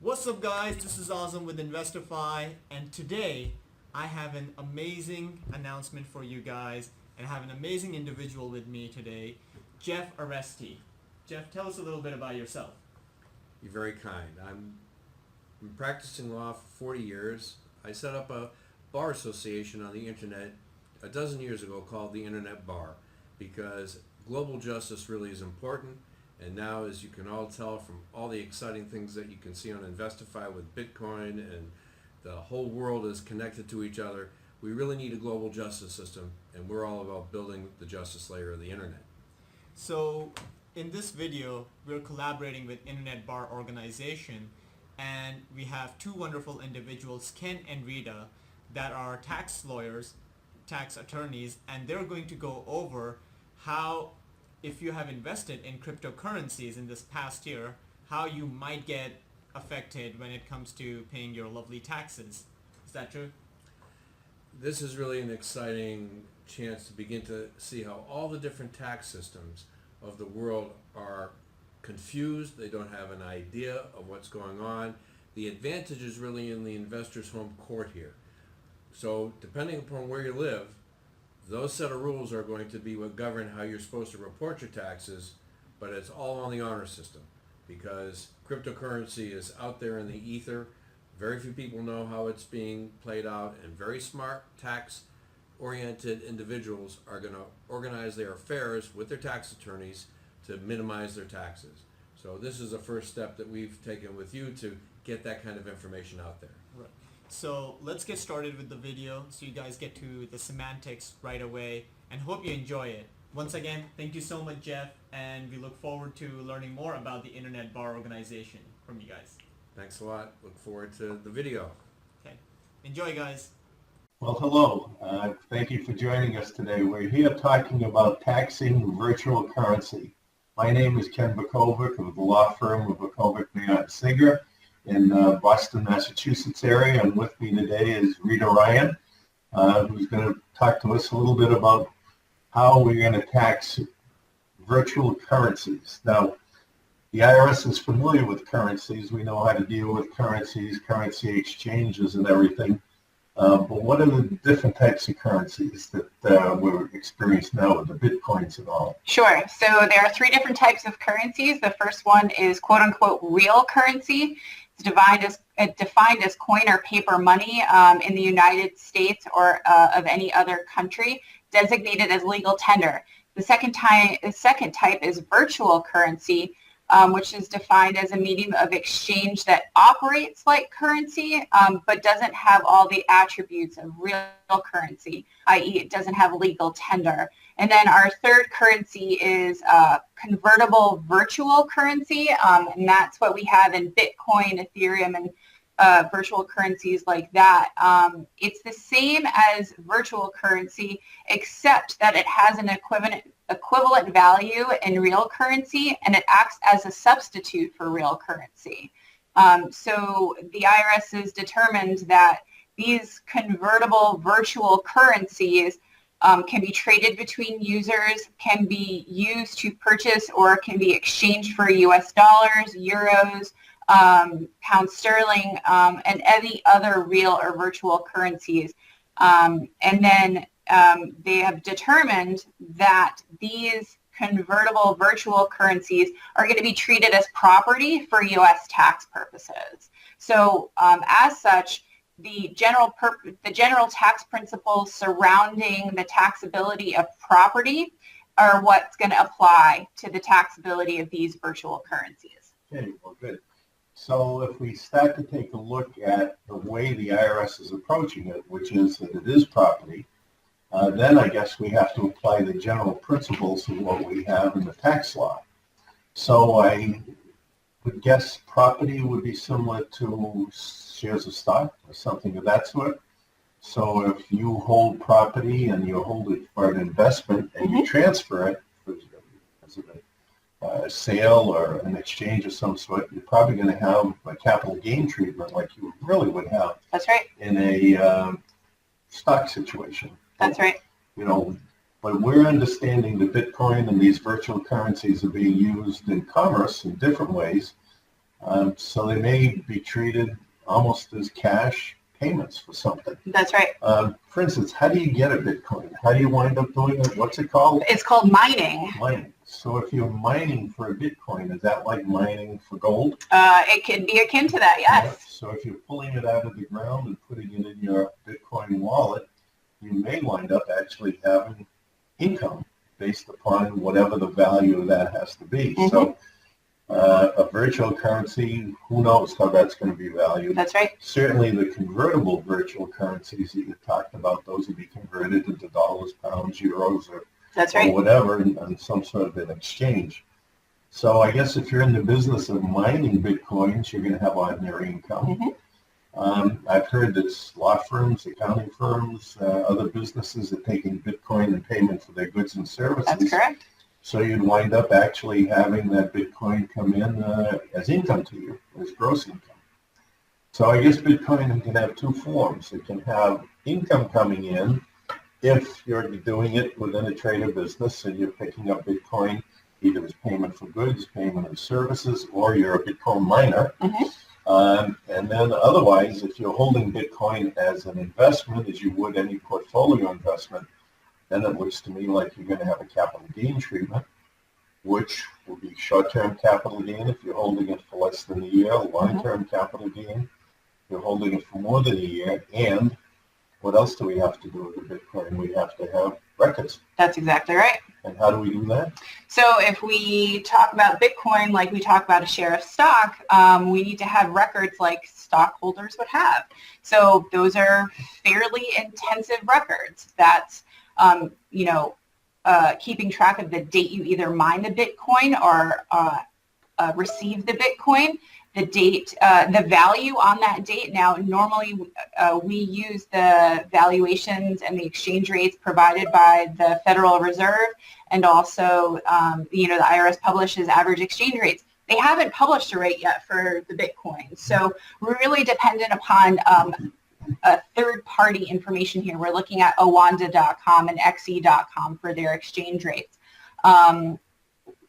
What's up guys, this is Azam with Investify, and today I have an amazing announcement for you guys, and I have an amazing individual with me today, Jeff Aresti. Jeff, tell us a little bit about yourself. You're very kind. I'm practicing law for 40 years. I set up a bar association on the internet a dozen years ago called the Internet Bar because global justice really is important. And now, as you can all tell from all the exciting things that you can see on Investify with Bitcoin and the whole world is connected to each other, we really need a global justice system, and we're all about building the justice layer of the internet. So in this video, we're collaborating with Internet Bar Organization, and we have two wonderful individuals, Ken and Rita, that are tax lawyers, tax attorneys, and they're going to go over how, if you have invested in cryptocurrencies in this past year, how you might get affected when it comes to paying your lovely taxes. Is that true? This is really an exciting chance to begin to see how all the different tax systems of the world are confused. They don't have an idea of what's going on. The advantage is really in the investor's home court here. So depending upon where you live, those set of rules are going to be what govern how you're supposed to report your taxes, but it's all on the honor system because cryptocurrency is out there in the ether. Very few people know how it's being played out, and very smart tax-oriented individuals are going to organize their affairs with their tax attorneys to minimize their taxes. So this is a first step that we've taken with you to get that kind of information out there. Right. So let's get started with the video so you guys get to the semantics right away, and hope you enjoy it. Once again, thank you so much, Jeff, and we look forward to learning more about the Internet Bar Organization from you guys. Thanks a lot. Look forward to the video. Okay. Enjoy, guys. Well, hello. Thank you for joining us today. We're here talking about taxing virtual currency. My name is Ken Vacovec of the law firm of Vacovec, Mayotte Singer in Boston, Massachusetts area. And with me today is Rita Ryan, who's going to talk to us a little bit about how we're going to tax virtual currencies. Now, the IRS is familiar with currencies. We know how to deal with currencies, currency exchanges and everything. But what are the different types of currencies that we're experiencing now with the Bitcoins and all? Sure. So there are three different types of currencies. The first one is quote unquote real currency. It's defined as coin or paper money in the United States or of any other country, designated as legal tender. The second type is virtual currency, which is defined as a medium of exchange that operates like currency, but doesn't have all the attributes of real currency, i.e. it doesn't have legal tender. And then our third currency is convertible virtual currency, and that's what we have in Bitcoin, Ethereum, and virtual currencies like that. It's the same as virtual currency, except that it has an equivalent value in real currency, and it acts as a substitute for real currency. So the IRS has determined that these convertible virtual currencies can be traded between users, can be used to purchase or can be exchanged for US dollars, euros, pound sterling, and any other real or virtual currencies. And then they have determined that these convertible virtual currencies are going to be treated as property for U.S. tax purposes. So as such, the general tax principles surrounding the taxability of property are what's going to apply to the taxability of these virtual currencies. Okay, well, good. So if we start to take a look at the way the IRS is approaching it, which is that it is property, then I guess we have to apply the general principles of what we have in the tax law. So I would guess property would be similar to shares of stock or something of that sort. So if you hold property and you hold it for an investment and you transfer it as a sale or an exchange of some sort, you're probably going to have a capital gain treatment like you really would have. That's right. In a stock situation. That's right. You know, but we're understanding that Bitcoin and these virtual currencies are being used in commerce in different ways. So they may be treated almost as cash payments for something. That's right. For instance, how do you get a Bitcoin? How do you wind up doing it? What's it called? It's called mining. Mining. So if you're mining for a Bitcoin, is that like mining for gold? It can be akin to that, yes. Yeah. So if you're pulling it out of the ground and putting it in your Bitcoin wallet, you may wind up actually having income based upon whatever the value of that has to be. Mm-hmm. So a virtual currency, who knows how that's going to be valued. That's right. Certainly the convertible virtual currencies that you talked about, those will be converted into dollars, pounds, euros, or whatever, and some sort of an exchange. So I guess if you're in the business of mining Bitcoins, you're going to have ordinary income. Mm-hmm. I've heard that law firms, accounting firms, other businesses are taking Bitcoin in payment for their goods and services. That's correct. So you'd wind up actually having that Bitcoin come in as income to you, as gross income. So I guess Bitcoin can have two forms. It can have income coming in if you're doing it within a trade or business and you're picking up Bitcoin either as payment for goods, payment of services, or you're a Bitcoin miner. Mm-hmm. And then otherwise, if you're holding Bitcoin as an investment, as you would any portfolio investment, then it looks to me like you're going to have a capital gain treatment, which will be short-term capital gain if you're holding it for less than a year, long-term capital gain if you're holding it for more than a year, and what else do we have to do with the Bitcoin? We have to have records. That's exactly right. And how do we do that? So if we talk about Bitcoin like we talk about a share of stock, we need to have records like stockholders would have. So those are fairly intensive records. That's, keeping track of the date you either mine the Bitcoin or receive the Bitcoin, the date, the value on that date. Now, normally we use the valuations and the exchange rates provided by the Federal Reserve, and also, the IRS publishes average exchange rates. They haven't published a rate yet for the Bitcoin. So we're really dependent upon a third-party information here. We're looking at Owanda.com and xe.com for their exchange rates.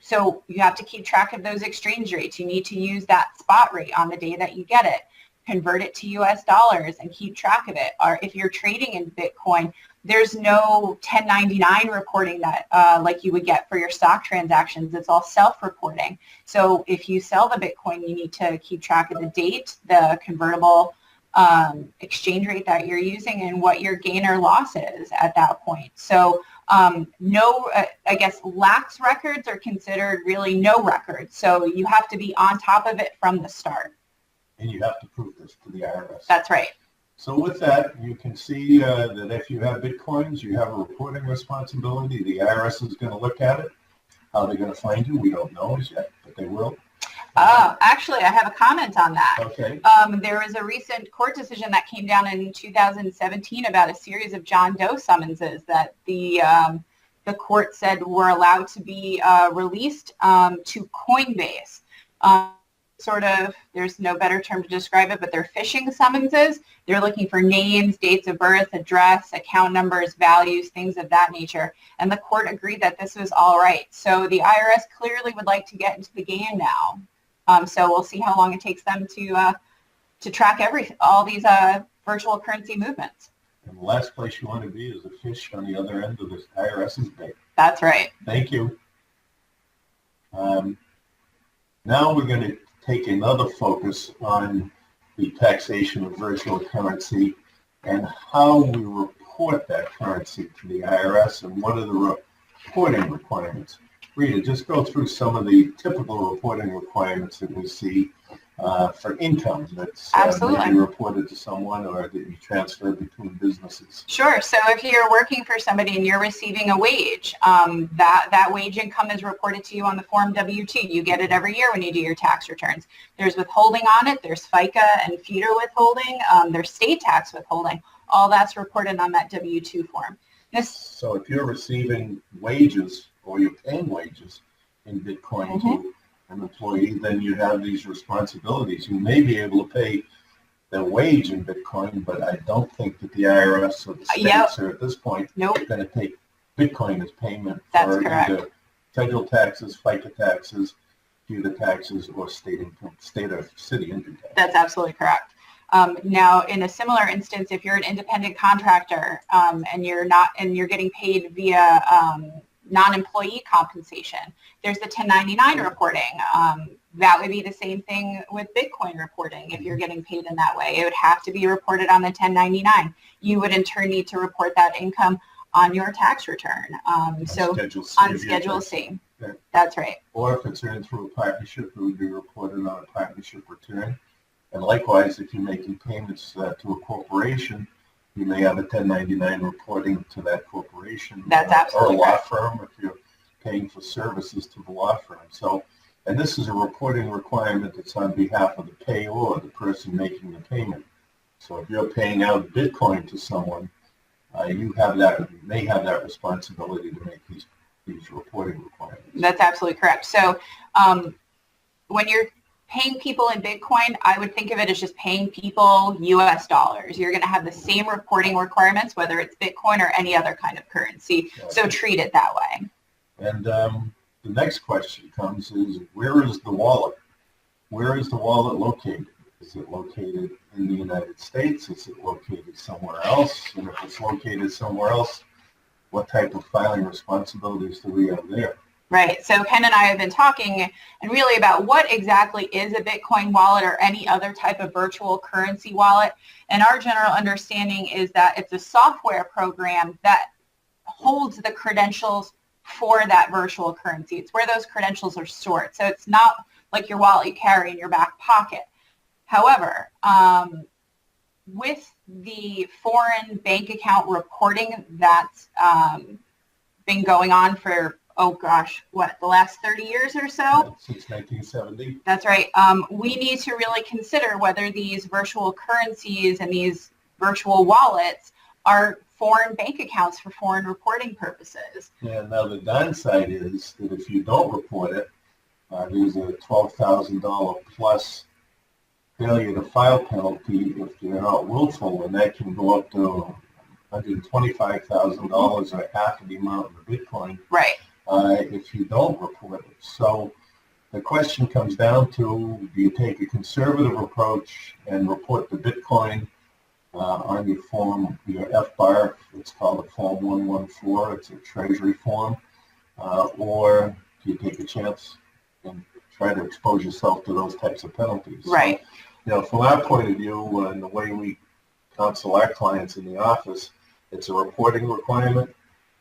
So you have to keep track of those exchange rates. You need to use that spot rate on the day that you get it, convert it to US dollars, and keep track of it. Or if you're trading in Bitcoin, there's no 1099 reporting that like you would get for your stock transactions. It's all self-reporting. So if you sell the Bitcoin, you need to keep track of the date, the convertible exchange rate that you're using, and what your gain or loss is at that point. So lax records are considered really no records. So you have to be on top of it from the start. And you have to prove this to the IRS. That's right. So with that, you can see that if you have Bitcoins, you have a reporting responsibility. The IRS is going to look at it. How they're going to find you, we don't know as yet, but they will. Actually, I have a comment on that. Okay. There was a recent court decision that came down in 2017 about a series of John Doe summonses that the court said were allowed to be released to Coinbase. There's no better term to describe it, but they're phishing summonses. They're looking for names, dates of birth, address, account numbers, values, things of that nature. And the court agreed that this was all right. So the IRS clearly would like to get into the game now. So we'll see how long it takes them to track all these virtual currency movements. And the last place you want to be is a fish on the other end of this IRS's bait. That's right. Thank you. Now we're going to take another focus on the taxation of virtual currency and how we report that currency to the IRS and what are the reporting requirements. Rita, just go through some of the typical reporting requirements that we see for income that's maybe reported to someone or that you transfer between businesses. Sure. So if you're working for somebody and you're receiving a wage, that wage income is reported to you on the Form W-2. You get it every year when you do your tax returns. There's withholding on it. There's FICA and feeder withholding. There's state tax withholding. All that's reported on that W-2 form. So if you're receiving wages or you're paying wages in Bitcoin to an employee, then you have these responsibilities. You may be able to pay their wage in Bitcoin, but I don't think that the IRS or the states are at this point going to take Bitcoin as payment for either federal taxes, FICA taxes, due to taxes or state or city income tax. That's absolutely correct. Now, in a similar instance, if you're an independent contractor and you're getting paid via non-employee compensation, there's the 1099 reporting. That would be the same thing with Bitcoin reporting. If you're getting paid in that way, it would have to be reported on the 1099. You would in turn need to report that income on your tax return. So on Schedule C. Okay. That's right. Or if it's earned through a partnership, it would be reported on a partnership return. And likewise, if you're making payments to a corporation, you may have a 1099 reporting to that corporation. That's absolutely or a law correct. firm if you're paying for services to the law firm. So, and this is a reporting requirement that's on behalf of the payor, the person making the payment. So if you're paying out Bitcoin to someone, you may have that responsibility to make these reporting requirements. That's absolutely correct. So when you're paying people in Bitcoin, I would think of it as just paying people US dollars. You're going to have the same reporting requirements, whether it's Bitcoin or any other kind of currency. So treat it that way. And the next question comes is, where is the wallet? Where is the wallet located? Is it located in the United States? Is it located somewhere else? And if it's located somewhere else, what type of filing responsibilities do we have there? Right. So Ken and I have been talking and really about what exactly is a Bitcoin wallet or any other type of virtual currency wallet. And our general understanding is that it's a software program that holds the credentials for that virtual currency. It's where those credentials are stored. So it's not like your wallet you carry in your back pocket. However, with the foreign bank account reporting that's been going on for, the last 30 years or so? Since 1970. That's right. We need to really consider whether these virtual currencies and these virtual wallets are foreign bank accounts for foreign reporting purposes. Yeah, now the downside is that if you don't report it, there's a $12,000 plus failure to file penalty if you're not willful, and that can go up to $125,000 or half of the amount of the Bitcoin. Right. If you don't report it. So the question comes down to, do you take a conservative approach and report the Bitcoin on your form, your FBAR? It's called a Form 114. It's a treasury form. Or do you take a chance and try to expose yourself to those types of penalties? Right. So, from our point of view and the way we counsel our clients in the office, it's a reporting requirement.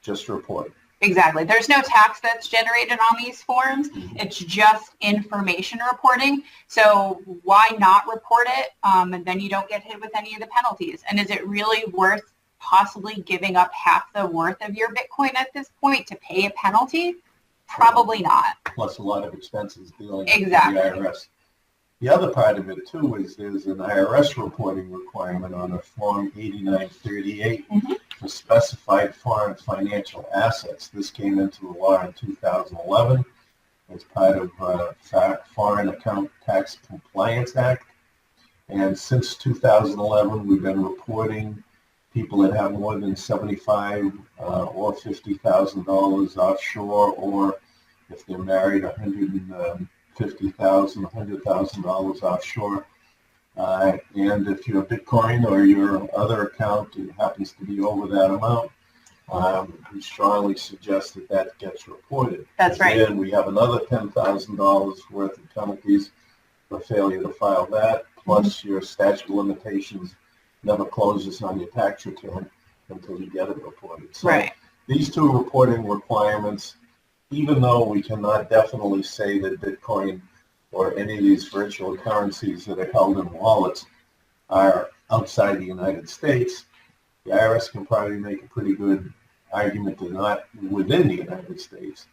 Just report it. Exactly. There's no tax that's generated on these forms. It's just information reporting. So why not report it? And then you don't get hit with any of the penalties. And is it really worth possibly giving up half the worth of your Bitcoin at this point to pay a penalty? Probably not. Plus a lot of expenses dealing Exactly. with the IRS. The other part of it, too, is there's an IRS reporting requirement on a Form 8938 for specified foreign financial assets. This came into the law in 2011 as part of Foreign Account Tax Compliance Act. And since 2011, we've been reporting people that have more than $75,000 or $50,000 offshore, or if they're married, $150,000, $100,000 offshore. And if your Bitcoin or your other account happens to be over that amount, we strongly suggest that gets reported. That's right. And we have another $10,000 worth of penalties for failure to file that, plus your statute of limitations never closes on your tax return until you get it reported. So right. These two reporting requirements, even though we cannot definitely say that Bitcoin or any of these virtual currencies that are held in wallets are outside the United States, the IRS can probably make a pretty good argument they're not within the United States.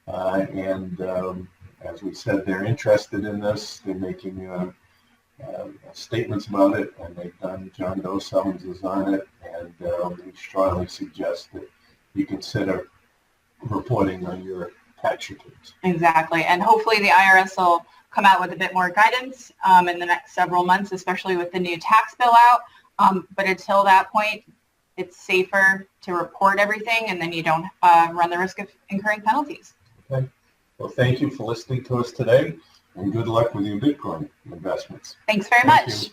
As we said, they're interested in this. They're making statements about it, and they've done John Doe summonses on it, and we strongly suggest that you consider reporting on your tax returns. Exactly. And hopefully the IRS will come out with a bit more guidance in the next several months, especially with the new tax bill out. But until that point, it's safer to report everything, and then you don't run the risk of incurring penalties. Okay. Well, thank you for listening to us today, and good luck with your Bitcoin investments. Thanks very Thank much. you.